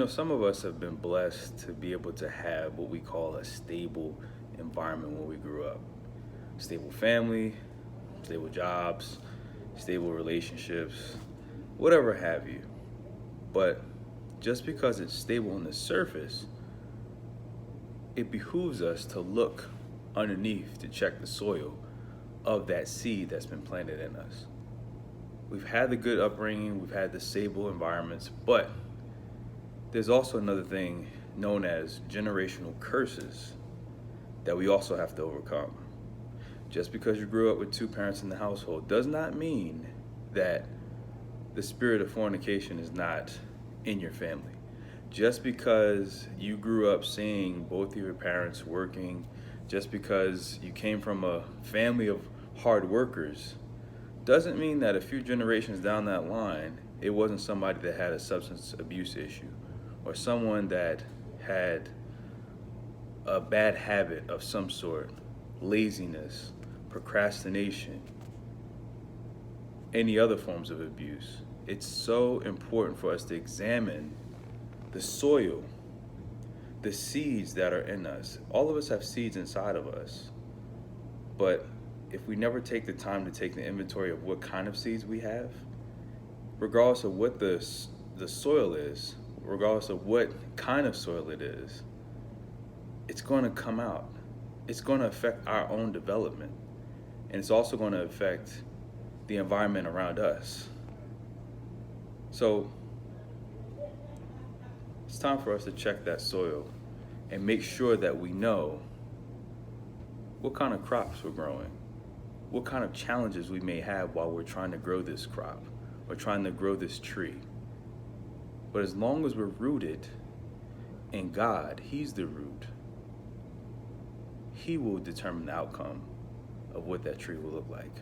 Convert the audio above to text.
Some of us have been blessed to be able to have what we call a stable environment when we grew up. Stable family, stable jobs, stable relationships, whatever have you. But just because it's stable on the surface, it behooves us to look underneath to check the soil of that seed that's been planted in us. We've had the good upbringing, we've had the stable environments, but there's also another thing known as generational curses that we also have to overcome. Just because you grew up with two parents in the household does not mean that the spirit of fornication is not in your family. Just because you grew up seeing both of your parents working, just because you came from a family of hard workers, doesn't mean that a few generations down that line, it wasn't somebody that had a substance abuse issue or someone that had a bad habit of some sort, laziness, procrastination, any other forms of abuse. It's so important for us to examine the soil, the seeds that are in us. All of us have seeds inside of us, but if we never take the time to take the inventory of what kind of seeds we have, regardless of what the soil is, regardless of what kind of soil it is, it's going to come out. It's going to affect our own development, and it's also going to affect the environment around us. So it's time for us to check that soil and make sure that we know what kind of crops we're growing, what kind of challenges we may have while we're trying to grow this crop or trying to grow this tree. But as long as we're rooted in God, He's the root, He will determine the outcome of what that tree will look like.